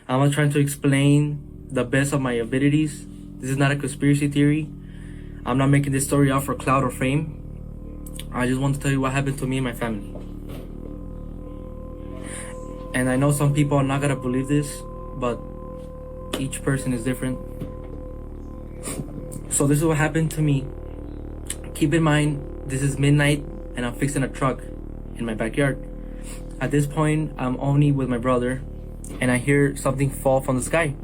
I'm trying to explain the best of my abilities. This is not a conspiracy theory. I'm not making this story out for clout or fame. I just want to tell you what happened to me and my family. And I know some people are not gonna believe this, but each person is different. So this is what happened to me. Keep in mind, this is midnight and I'm fixing a truck in my backyard. At this point, I'm only with my brother and I hear something fall from the sky.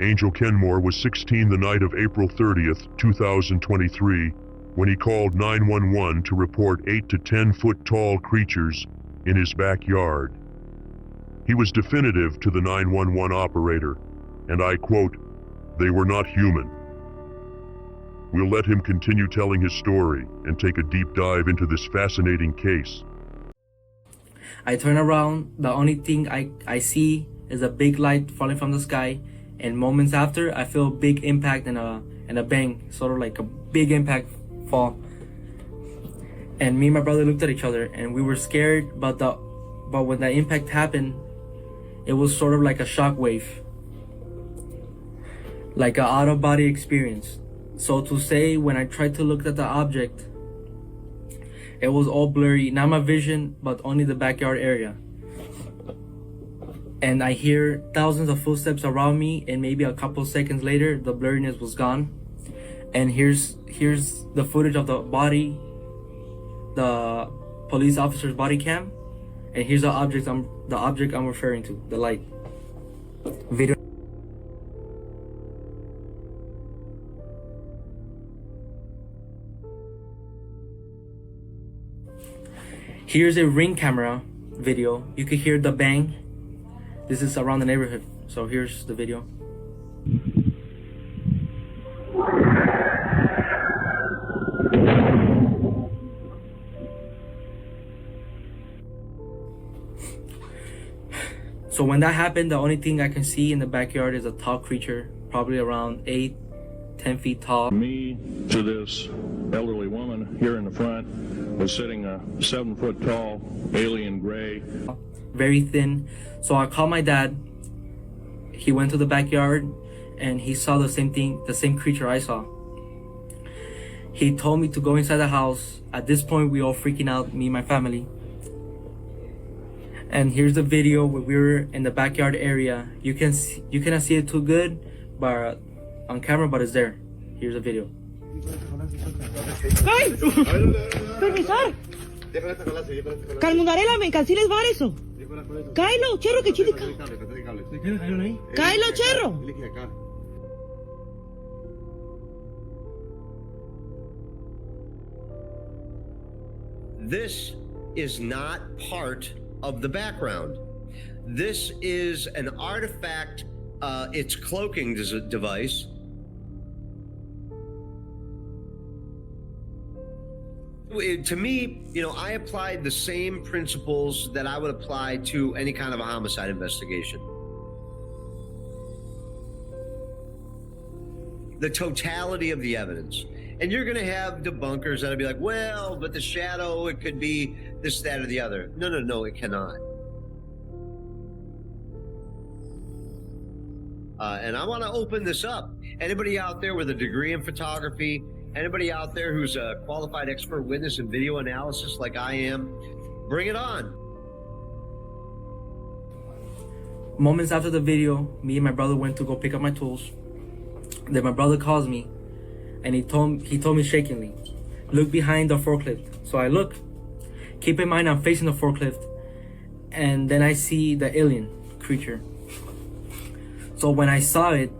Angel Kenmore was 16 the night of April 30th, 2023, when he called 911 to report 8 to 10 foot tall creatures in his backyard. He was definitive to the 911 operator, and I quote, "They were not human." We'll let him continue telling his story and take a deep dive into this fascinating case. I turn around, the only thing I see is a big light falling from the sky, and moments after I feel a big impact and a bang, sort of like a big impact fall. And me and my brother looked at each other and we were scared, but when the impact happened, it was sort of like a shock wave, like an out-of-body experience. So to say, when I tried to look at the object, it was all blurry, not my vision, but only the backyard area. And I hear thousands of footsteps around me, and maybe a couple seconds later, the blurriness was gone. And here's the footage of the body, the police officer's body cam, and here's the object I'm referring to, the light. Video. Here's a Ring camera video. You can hear the bang. This is around the neighborhood. So here's the video. So when that happened, the only thing I can see in the backyard is a tall creature, probably around 8-10 feet tall. Me to this elderly woman here in the front was sitting a 7 foot tall alien gray. Very thin. So I called my dad. He went to the backyard and he saw the same thing, the same creature I saw. He told me to go inside the house. At this point, we all freaking out, me and my family. And here's the video where we were in the backyard area. You cannot see it too good, but on camera, but it's there. Here's the video. ¡Ay! ¡Permisar! Calmundarela, me canceles var eso. Cáelo, cherro, que chilica. Cáelo, cherro. This is not part of the background. This is an artifact, it's cloaking device. To me, you know, I applied the same principles that I would apply to any kind of a homicide investigation. The totality of the evidence. And you're going to have debunkers that'll be like, well, but the shadow, it could be this, that, or the other. No, it cannot. And I want to open this up. Anybody out there with a degree in photography, anybody out there who's a qualified expert witness in video analysis like I am, bring it on. Moments after the video, me and my brother went to go pick up my tools. Then my brother calls me and he told me shakingly, look behind the forklift. So I look. Keep in mind I'm facing the forklift, and then I see the alien creature. So when I saw it,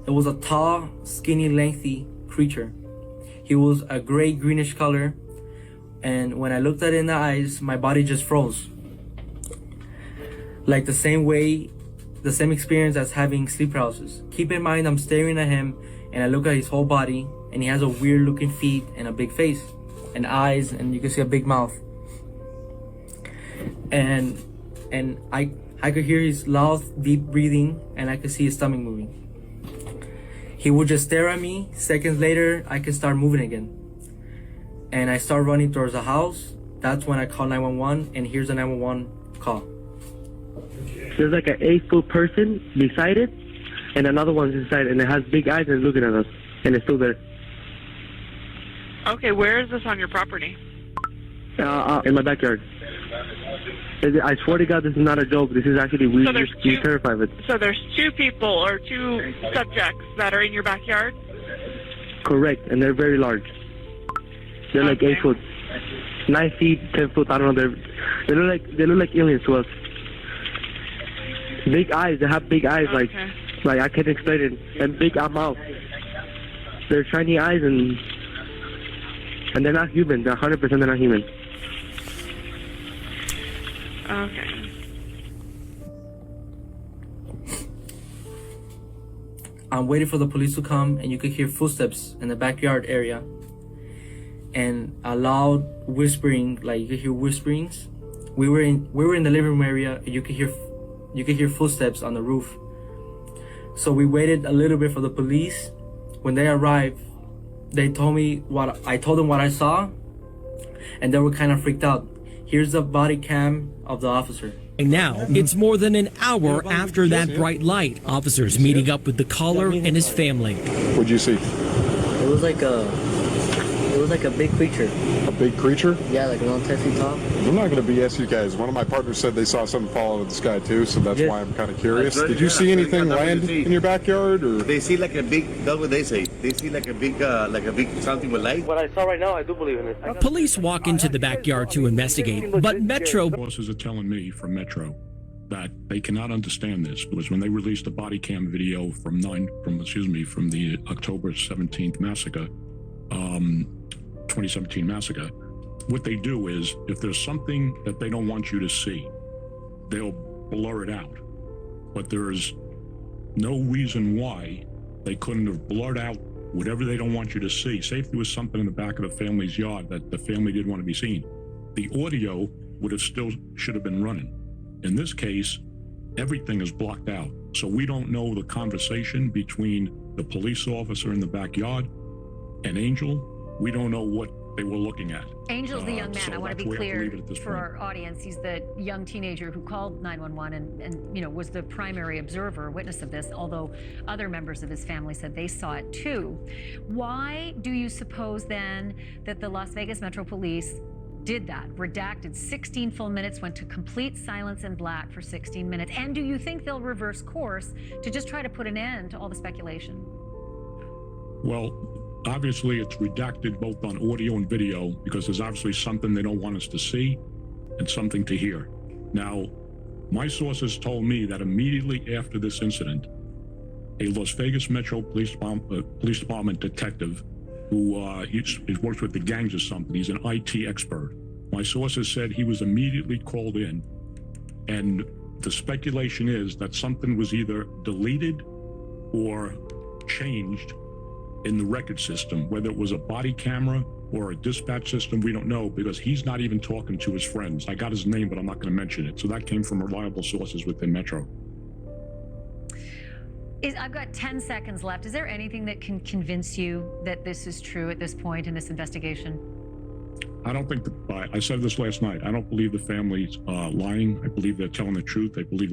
it was a tall, skinny, lengthy creature. He was a gray greenish color, and when I looked at it in the eyes, my body just froze. Like the same experience as having sleep paralysis. Keep in mind I'm staring at him and I look at his whole body, and he has a weird looking feet and a big face and eyes, and you can see a big mouth. And I could hear his loud, deep breathing, and I could see his stomach moving. He would just stare at me. Seconds later, I could start moving again. And I start running towards the house. That's when I call 911, and here's the 911 call. Okay. there's like an 8-foot person beside it, and another one's inside, and it has big eyes and it's looking at us, and it's still there. Okay, where is this on your property? In my backyard. I swear to God, this is not a joke. This is actually we're terrified of it. So there's 2 people or 2 subjects that are in your backyard? Correct, and they're very large. They're like 8 foot, 9 feet, 10 foot. I don't know. They look like aliens to us. Big eyes. They have big eyes, like I can't explain it. And big mouth. They're shiny eyes, and they're not human. They're 100% they're not human. Okay. I'm waiting for the police to come, and you could hear footsteps in the backyard area, and a loud whispering, like you could hear whisperings. We were in the living room area, and you could hear footsteps on the roof. So we waited a little bit for the police. When they arrived, they told me I told them what I saw, and they were kind of freaked out. Here's the body cam of the officer. Now, it's more than an hour after that bright light. Officers meeting up with the caller and his family. What'd you see? It was like a big creature. A big creature? Yeah, like around 10 feet tall. I'm not going to BS you guys. One of my partners said they saw something fall out of the sky too, so that's why I'm kind of curious. Did you see anything land in your backyard, or? They see like a big, that's what they say. They see like a big something with light. What I saw right now, I do believe in it. Police walk into the backyard to investigate, but Metro... Bosses are telling me from Metro that they cannot understand this, because when they released the body cam video from the October 17th massacre, 2017 massacre, what they do is, if there's something that they don't want you to see, they'll blur it out. But there's no reason why they couldn't have blurred out whatever they don't want you to see. Say if there was something in the back of the family's yard that the family didn't want to be seen, the audio should have been running. In this case, everything is blocked out. So we don't know the conversation between the police officer in the backyard and Angel. We don't know what they were looking at. Angel's the young man. So I want to be that's where I clear believe it at this for point. our audience. He's the young teenager who called 911 and was the primary observer, witness of this, although other members of his family said they saw it too. Why do you suppose then that the Las Vegas Metro Police did that? Redacted 16 full minutes, went to complete silence and black for 16 minutes. And do you think they'll reverse course to just try to put an end to all the speculation? Well, obviously it's redacted both on audio and video because there's obviously something they don't want us to see and something to hear. Now, my sources told me that immediately after this incident, a Las Vegas Metro Police Department detective who works with the gangs or something, he's an IT expert. My sources said he was immediately called in, and the speculation is that something was either deleted or changed in the record system, whether it was a body camera or a dispatch system, we don't know, because he's not even talking to his friends. I got his name, but I'm not going to mention it. So that came from reliable sources within Metro. I've got 10 seconds left. Is there anything that can convince you that this is true at this point in this investigation? I don't think I said this last night. I don't believe the family's lying. I believe they're telling the truth. I believe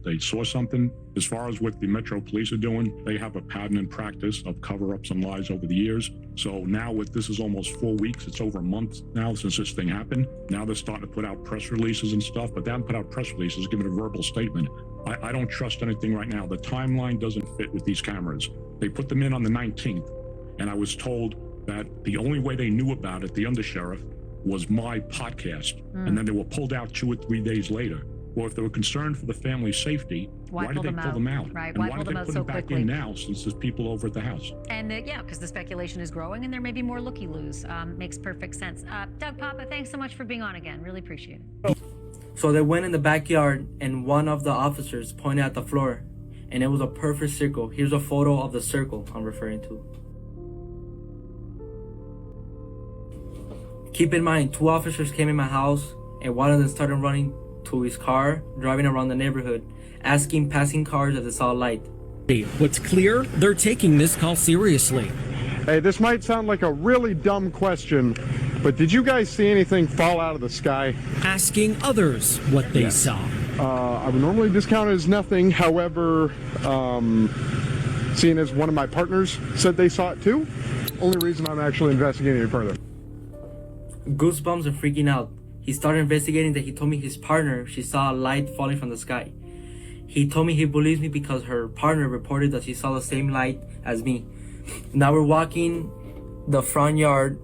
they saw something. As far as what the Metro Police are doing, they have a pattern and practice of cover-ups and lies over the years. So now this is almost 4 weeks. It's over a month now since this thing happened. Now they're starting to put out press releases and stuff, but they haven't put out press releases, giving a verbal statement. I don't trust anything right now. The timeline doesn't fit with these cameras. They put them in on the 19th, and I was told that the only way they knew about it, the undersheriff, was my podcast, and then they were pulled out 2 or 3 days later. Well, if they were concerned for the family's safety, why did they pull them out? Right. And Why why pull did them they out put so them back quickly? in now, since there's people over at the house? And yeah, because the speculation is growing and there may be more looky-loos. Makes perfect sense. Doug Papa, thanks so much for being on again. Really appreciate it. So they went in the backyard, and one of the officers pointed at the floor, and it was a perfect circle. Here's a photo of the circle I'm referring to. Keep in mind, 2 officers came in my house, and one of them started running to his car, driving around the neighborhood, asking passing cars if they saw a light. What's clear, they're taking this call seriously. Hey, this might sound like a really dumb question, but did you guys see anything fall out of the sky? Asking others what they saw. I would normally discount it as nothing. However, seeing as one of my partners said they saw it too, only reason I'm actually investigating it further. Goosebumps and freaking out. He started investigating that he told me his partner, she saw a light falling from the sky. He told me he believes me because her partner reported that she saw the same light as me. Now we're walking the front yard.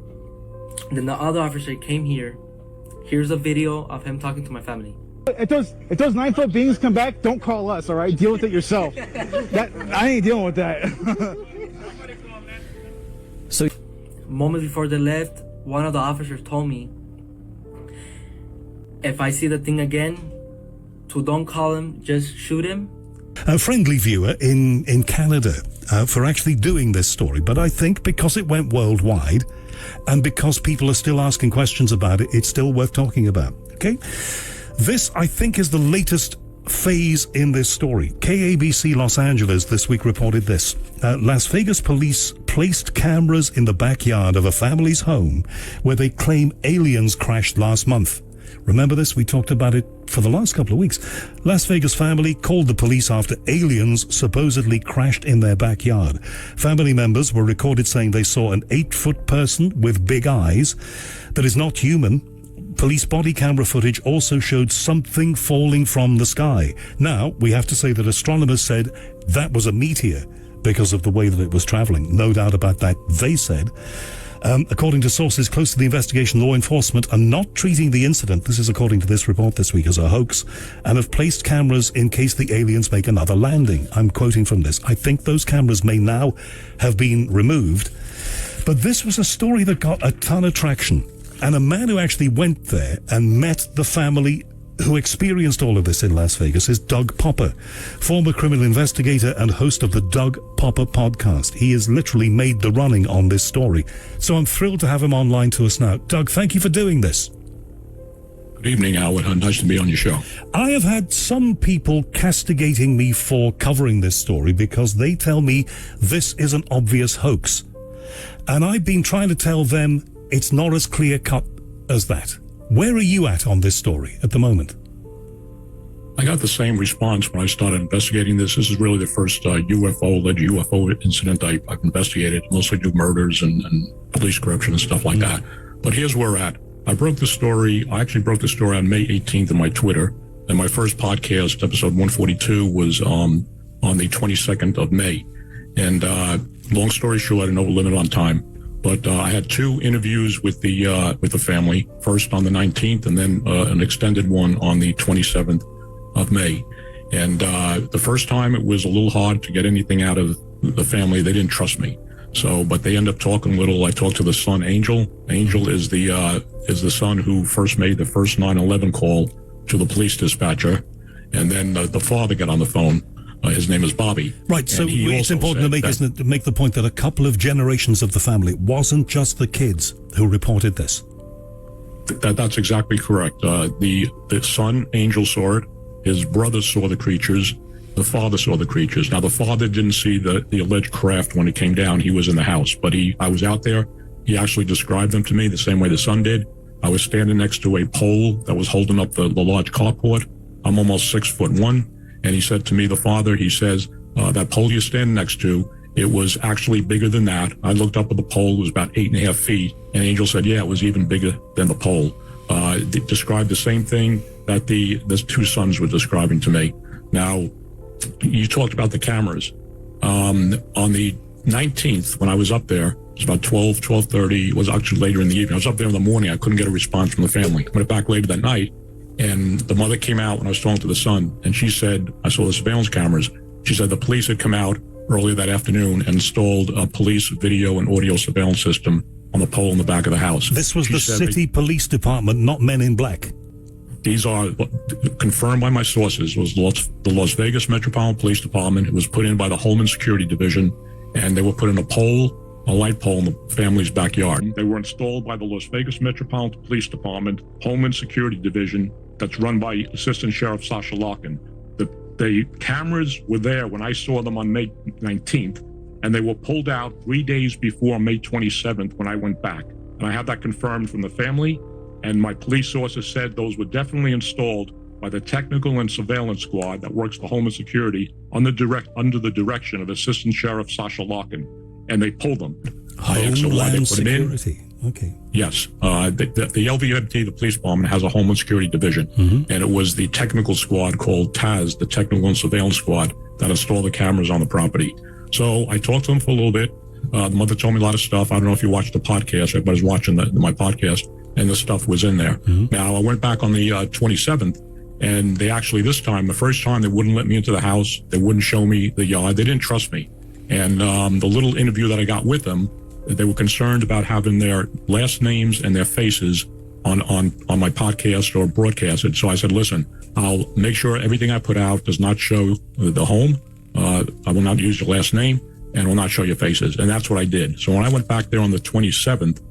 Then the other officer came here. Here's a video of him talking to my family. If those 9-foot beings come back, don't call us, all right? Deal with it yourself. I ain't dealing with that. So, moments before they left, one of the officers told me, if I see the thing again, to don't call him, just shoot him. A friendly viewer in Canada for actually doing this story, but I think because it went worldwide and because people are still asking questions about it, it's still worth talking about. Okay? This, I think, is the latest phase in this story. KABC Los Angeles this week reported this. Las Vegas police placed cameras in the backyard of a family's home where they claim aliens crashed last month. Remember this? We talked about it for the last couple of weeks. Las Vegas family called the police after aliens supposedly crashed in their backyard. Family members were recorded saying they saw an 8-foot person with big eyes that is not human. Police body camera footage also showed something falling from the sky. Now, we have to say that astronomers said that was a meteor because of the way that it was traveling. No doubt about that, they said. According to sources close to the investigation, law enforcement are not treating the incident, this is according to this report this week, as a hoax, and have placed cameras in case the aliens make another landing. I'm quoting from this. I think those cameras may now have been removed. But this was a story that got a ton of traction. And a man who actually went there and met the family who experienced all of this in Las Vegas is Doug Popper, former criminal investigator and host of the Doug Popper podcast. He has literally made the running on this story. So I'm thrilled to have him online to us now. Doug, thank you for doing this. Good evening, Howard. Nice to be on your show. I have had some people castigating me for covering this story because they tell me this is an obvious hoax. And I've been trying to tell them it's not as clear-cut as that. Where are you at on this story at the moment? I got the same response when I started investigating this. This is really the first alleged UFO incident I've investigated. Mostly do murders and police corruption and stuff like that. But here's where we're at. I actually broke the story on May 18th on my Twitter. And my first podcast, episode 142, was on the 22nd of May. And long story short, I know we're limited on time. But I had 2 interviews with the family, first on the 19th and then an extended one on the 27th of May. And the first time it was a little hard to get anything out of the family. They didn't trust me. But they ended up talking a little. I talked to the son, Angel. Angel is the son who first made the first 911 call to the police dispatcher. And then the father got on the phone. His name is Bobby. Right, so it's important to make the point that a couple of generations of the family, it wasn't just the kids who reported this. That's exactly correct. The son, Angel, saw it. His brother saw the creatures. The father saw the creatures. Now, the father didn't see the alleged craft when it came down. He was in the house, but I was out there. He actually described them to me the same way the son did. I was standing next to a pole that was holding up the large carport. I'm almost 6'1". And he said to me, the father, he says, that pole you're standing next to, it was actually bigger than that. I looked up at the pole, it was about 8.5 feet. And Angel said, yeah, it was even bigger than the pole. They described the same thing that the 2 sons were describing to me. Now, you talked about the cameras. On the 19th, when I was up there, it was about 12:30. It was actually later in the evening. I was up there in the morning. I couldn't get a response from the family. I went back later that night. And the mother came out when I was talking to the son, and she said, I saw the surveillance cameras. She said the police had come out earlier that afternoon and installed a police video and audio surveillance system on the pole in the back of the house. This was the city police department, not Men in Black. These are confirmed by my sources. It was the Las Vegas Metropolitan Police Department. It was put in by the Holman Security Division, and they were put in a light pole in the family's backyard. They were installed by the Las Vegas Metropolitan Police Department, Holman Security Division, that's run by Assistant Sheriff Sasha Larkin. The cameras were there when I saw them on May 19th, and they were pulled out 3 days before May 27th when I went back. And I had that confirmed from the family, and my police sources said those were definitely installed by the technical and surveillance squad that works for Homeland Security under the direction of Assistant Sheriff Sasha Larkin, and they pulled them. Homeland Security. Okay. Yes. The LVMT, the police department, has a Homeland Security division, and it was the technical squad called TAS, the Technical and Surveillance Squad, that installed the cameras on the property. So I talked to them for a little bit. The mother told me a lot of stuff. I don't know if you watched the podcast. Everybody's watching my podcast, and the stuff was in there. Now, I went back on the 27th, and they actually, this time, the first time, they wouldn't let me into the house. They wouldn't show me the yard. They didn't trust me. And the little interview that I got with them, they were concerned about having their last names and their faces on my podcast or broadcasted. So I said, listen, I'll make sure everything I put out does not show the home. I will not use your last name, and will not show your faces. And that's what I did. So when I went back there on the 27th,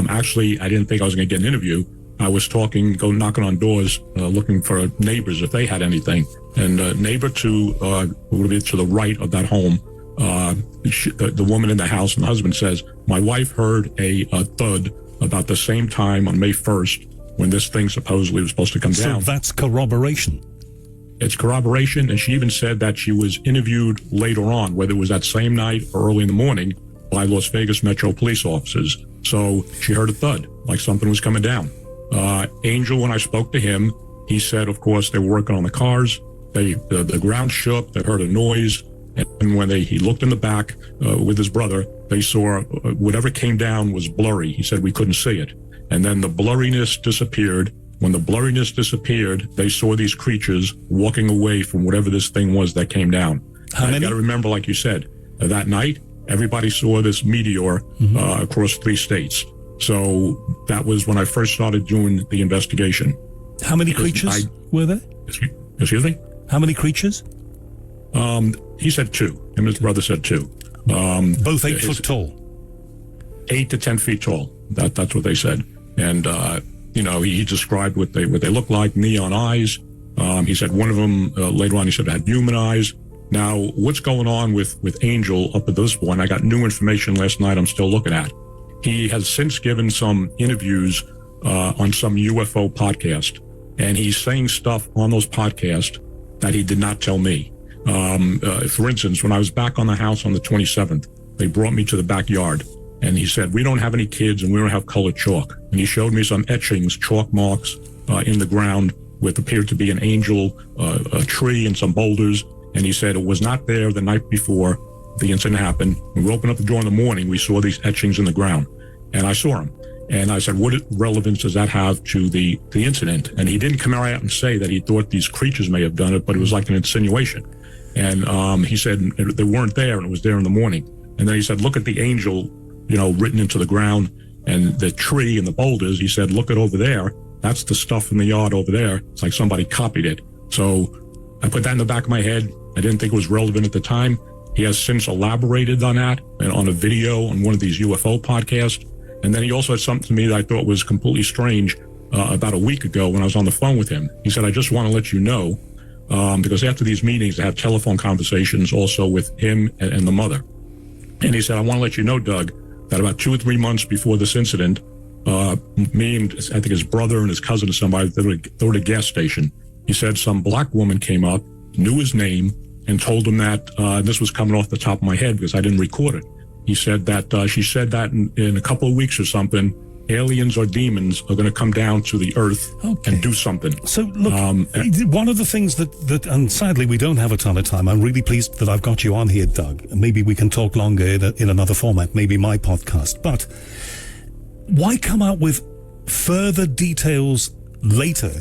actually, I didn't think I was going to get an interview. I was knocking on doors, looking for neighbors if they had anything. And neighbor would be to the right of that home. The woman in the house and the husband says, my wife heard a thud about the same time on May 1st when this thing supposedly was supposed to come down. So that's corroboration. It's corroboration, and she even said that she was interviewed later on, whether it was that same night or early in the morning, by Las Vegas Metro police officers. So she heard a thud, like something was coming down. Angel, when I spoke to him, he said, of course, they were working on the cars. The ground shook, they heard a noise, and when he looked in the back with his brother, they saw whatever came down was blurry. He said we couldn't see it. And then the blurriness disappeared. When the blurriness disappeared, they saw these creatures walking away from whatever this thing was that came down. You got to remember, like you said, that night, everybody saw this meteor across 3 states. So that was when I first started doing the investigation. How many creatures were there? Excuse me? How many creatures? He said 2. Him and his brother said 2. Both 8 foot tall? 8 to 10 feet tall. That's what they said. And, he described what they look like, neon eyes. He said one of them, later on, he said had human eyes. Now, what's going on with Angel up at this point? I got new information last night I'm still looking at. He has since given some interviews on some UFO podcast, and he's saying stuff on those podcasts that he did not tell me. For instance, when I was back on the house on the 27th, they brought me to the backyard, and he said, we don't have any kids and we don't have colored chalk. And he showed me some etchings, chalk marks in the ground with appeared to be an angel, a tree, and some boulders. And he said it was not there the night before the incident happened. When we opened up the door in the morning, we saw these etchings in the ground. And I saw them. And I said, what relevance does that have to the incident? And he didn't come out and say that he thought these creatures may have done it, but it was like an insinuation. And he said they weren't there, and it was there in the morning. And then he said, look at the angel, written into the ground, and the tree and the boulders. He said, look at over there. That's the stuff in the yard over there. It's like somebody copied it. So I put that in the back of my head. I didn't think it was relevant at the time. He has since elaborated on that and on a video on one of these UFO podcasts. And then he also had something to me that I thought was completely strange about a week ago when I was on the phone with him. He said, I just want to let you know, because after these meetings, I have telephone conversations also with him and the mother. And he said, I want to let you know, Doug, that about 2 or 3 months before this incident, me and I think his brother and his cousin or somebody, they were at a gas station. He said some black woman came up, knew his name, and told him that this was coming off the top of my head because I didn't record it. He said that she said that in a couple of weeks or something, aliens or demons are going to come down to the earth and do something. So look, one of the things that, and sadly we don't have a ton of time. I'm really pleased that I've got you on here, Doug. Maybe we can talk longer in another format, maybe my podcast. But why come out with further details later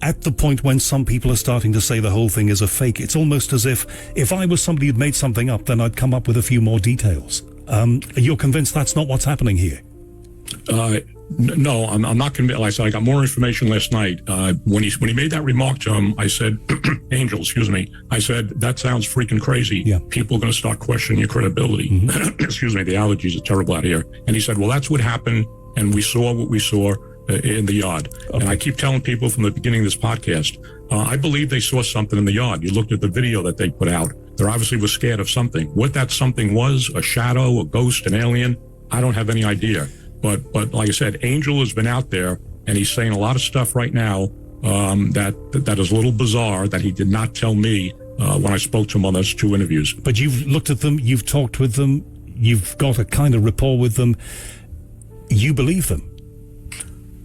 at the point when some people are starting to say the whole thing is a fake? It's almost as if I was somebody who'd made something up, then I'd come up with a few more details. You're convinced that's not what's happening here? No, I'm not convinced. Like I said, I got more information last night. When he made that remark to him, I said, Angel, excuse me. I said, that sounds freaking crazy. Yeah. People are going to start questioning your credibility. Excuse me, the allergies are terrible out here. And he said, well, that's what happened. And we saw what we saw in the yard. Okay. And I keep telling people from the beginning of this podcast, I believe they saw something in the yard. You looked at the video that they put out. They obviously were scared of something. What that something was, a shadow, a ghost, an alien, I don't have any idea. But like I said, Angel has been out there, and he's saying a lot of stuff right now that is a little bizarre that he did not tell me when I spoke to him on those 2 interviews. But you've looked at them, you've talked with them, you've got a kind of rapport with them. You believe them.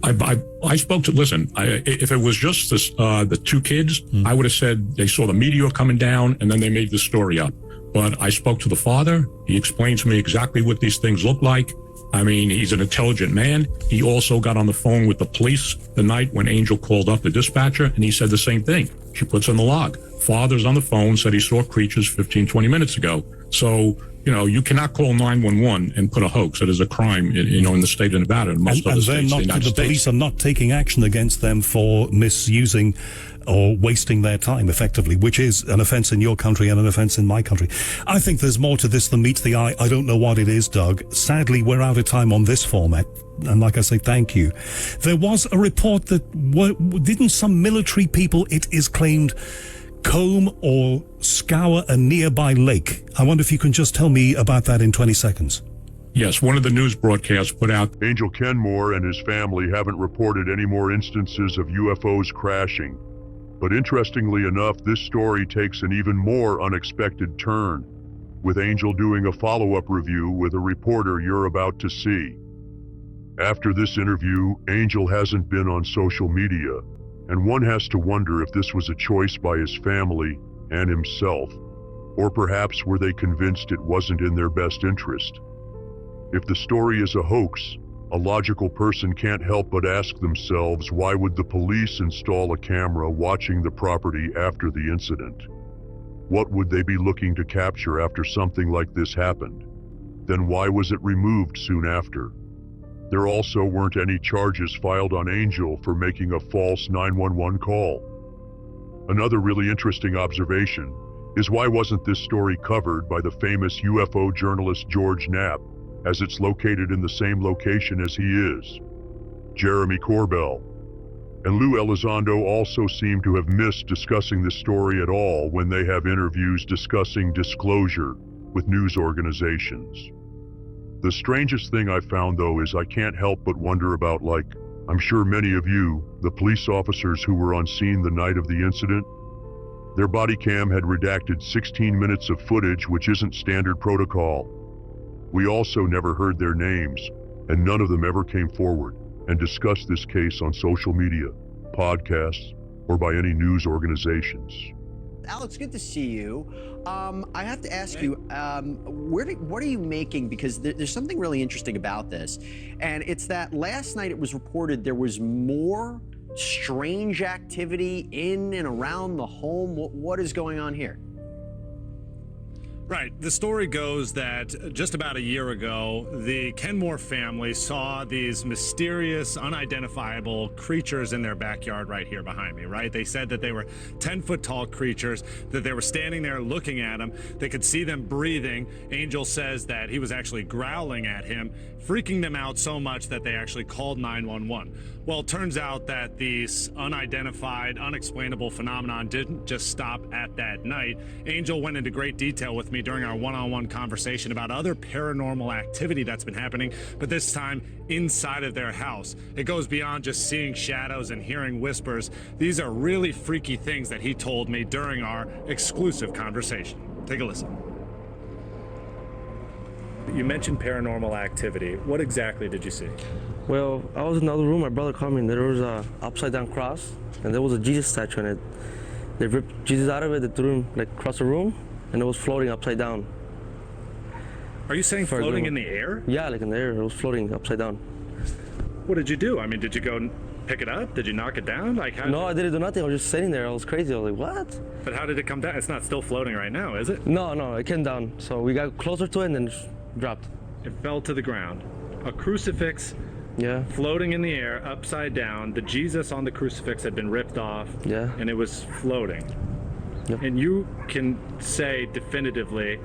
I spoke to, listen, if it was just the 2 kids, I would have said they saw the meteor coming down and then they made the story up. But I spoke to the father. He explained to me exactly what these things look like. I mean, he's an intelligent man. He also got on the phone with the police the night when Angel called up the dispatcher, and he said the same thing. She puts in the log. Father's on the phone, said he saw creatures 15, 20 minutes ago. So, you cannot call 911 and put a hoax. It is a crime, in the state of Nevada and most other states in the United States. The police are not taking action against them for misusing or wasting their time, effectively, which is an offence in your country and an offence in my country. I think there's more to this than meets the eye. I don't know what it is, Doug. Sadly, we're out of time on this format. And like I say, thank you. There was a report that didn't some military people, it is claimed, comb or scour a nearby lake. I wonder if you can just tell me about that in 20 seconds. Yes, one of the news broadcasts put out. Angel Kenmore and his family haven't reported any more instances of UFOs crashing. But interestingly enough, this story takes an even more unexpected turn, with Angel doing a follow-up review with a reporter you're about to see. After this interview, Angel hasn't been on social media, and one has to wonder if this was a choice by his family and himself, or perhaps were they convinced it wasn't in their best interest. If the story is a hoax, a logical person can't help but ask themselves, why would the police install a camera watching the property after the incident? What would they be looking to capture after something like this happened? Then why was it removed soon after? There also weren't any charges filed on Angel for making a false 911 call. Another really interesting observation is, why wasn't this story covered by the famous UFO journalist George Knapp, as it's located in the same location as he is? Jeremy Corbell and Lou Elizondo also seem to have missed discussing this story at all when they have interviews discussing disclosure with news organizations. The strangest thing I found, though, is I can't help but wonder about, I'm sure many of you, the police officers who were on scene the night of the incident. Their body cam had redacted 16 minutes of footage, which isn't standard protocol. We also never heard their names, and none of them ever came forward and discussed this case on social media, podcasts, or by any news organizations. Alex, good to see you. I have to ask you, what are you making? Because there's something really interesting about this, and it's that last night it was reported there was more strange activity in and around the home. What is going on here? Right. The story goes that just about a year ago, the Kenmore family saw these mysterious, unidentifiable creatures in their backyard right here behind me, right? They said that they were 10-foot tall creatures, that they were standing there looking at them. They could see them breathing. Angel says that he was actually growling at him, freaking them out so much that they actually called 911. Well, it turns out that these unidentified, unexplainable phenomenon didn't just stop at that night. Angel went into great detail with me during our one-on-one conversation about other paranormal activity that's been happening, but this time inside of their house. It goes beyond just seeing shadows and hearing whispers. These are really freaky things that he told me during our exclusive conversation. Take a listen. You mentioned paranormal activity. What exactly did you see? Well, I was in another room. My brother called me, and there was a upside-down cross, and there was a Jesus statue in it. They ripped Jesus out of it. They threw him across the room, and it was floating upside down. Are you saying floating in the air? Yeah, in the air. It was floating upside down. What did you do? I mean, did you go pick it up? Did you knock it down? No, I didn't do nothing. I was just sitting there. I was crazy. I was like, what? But how did it come down? It's not still floating right now, is it? No, it came down. So we got closer to it and then it dropped. It fell to the ground. A crucifix floating in the air, upside down. The Jesus on the crucifix had been ripped off, and it was floating. Yep. And you can say definitively,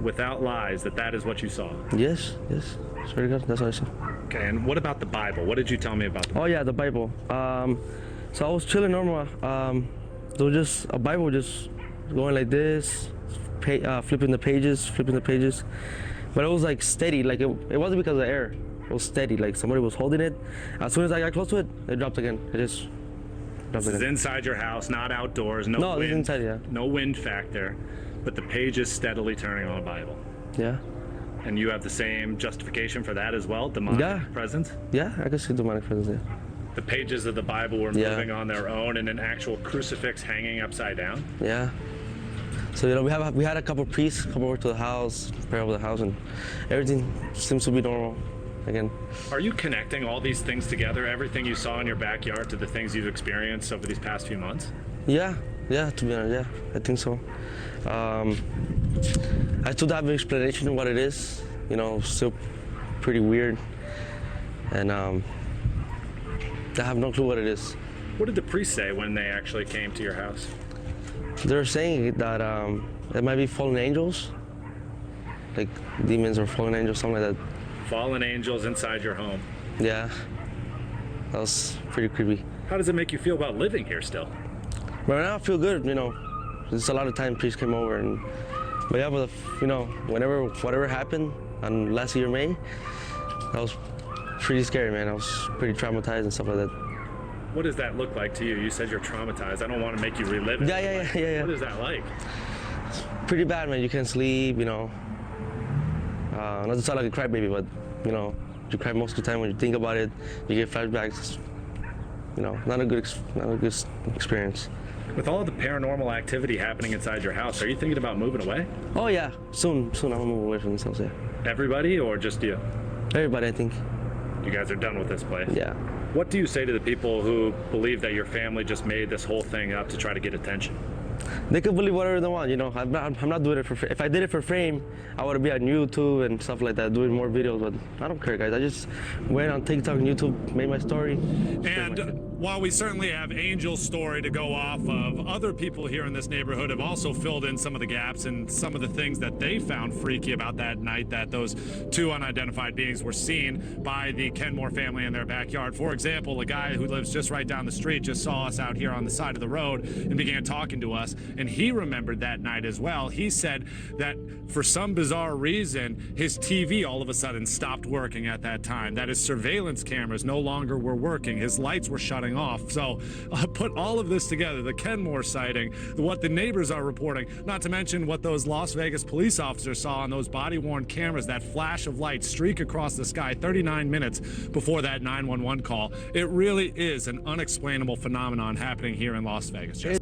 without lies, that that is what you saw? Yes. Swear to God, that's what I saw. Okay, and what about the Bible? What did you tell me about the Bible? Oh, yeah, the Bible. So I was chilling normal. There was just a Bible just going like this, flipping the pages. But it was steady, it wasn't because of the air. It was steady, somebody was holding it. As soon as I got close to it, it dropped again. It just This is inside your house, not outdoors. No wind. Inside, yeah. No wind factor, but the page is steadily turning on a Bible. Yeah. And you have the same justification for that as well, demonic presence? Yeah, I can see demonic presence, yeah. The pages of the Bible were moving on their own and an actual crucifix hanging upside down? Yeah. So, you know, we had a couple priests come over to the house, pray over the house, and everything seems to be normal again. Are you connecting all these things together, everything you saw in your backyard, to the things you've experienced over these past few months? Yeah, to be honest, yeah, I think so. I still don't have an explanation of what it is, you know, still pretty weird. And I have no clue what it is. What did the priest say when they actually came to your house? They're saying that it might be fallen angels, like demons or fallen angels, something like that. Fallen angels inside your home. Yeah, that was pretty creepy. How does it make you feel about living here still? Right now I feel good, you know. There's a lot of time priests came over, but yeah, but you know, whatever happened on last year May, that was pretty scary, man. I was pretty traumatized and stuff like that. What does that look like to you? You said you're traumatized. I don't want to make you relive it. Yeah. What is that like? It's pretty bad, man. You can't sleep, you know. Not to sound like a crybaby, but you know, you cry most of the time when you think about it. You get flashbacks. You know, not a good experience. With all of the paranormal activity happening inside your house, are you thinking about moving away? Oh yeah, soon I'm gonna move away from this house. Yeah. Everybody or just you? Everybody, I think. You guys are done with this place? Yeah. What do you say to the people who believe that your family just made this whole thing up to try to get attention? They can believe whatever they want, you know. I'm not doing it for fame. If I did it for fame, I would be on YouTube and stuff like that, doing more videos, but I don't care, guys. I just went on TikTok and YouTube, made my story. And while we certainly have Angel's story to go off of, other people here in this neighborhood have also filled in some of the gaps and some of the things that they found freaky about that night that those two unidentified beings were seen by the Kenmore family in their backyard. For example, a guy who lives just right down the street just saw us out here on the side of the road and began talking to us, and he remembered that night as well. He said that for some bizarre reason, his TV all of a sudden stopped working at that time, that his surveillance cameras no longer were working, his lights were shutting off. So put all of this together, the Kenmore sighting, what the neighbors are reporting, not to mention what those Las Vegas police officers saw on those body-worn cameras, that flash of light streak across the sky 39 minutes before that 911 call. It really is an unexplainable phenomenon happening here in Las Vegas.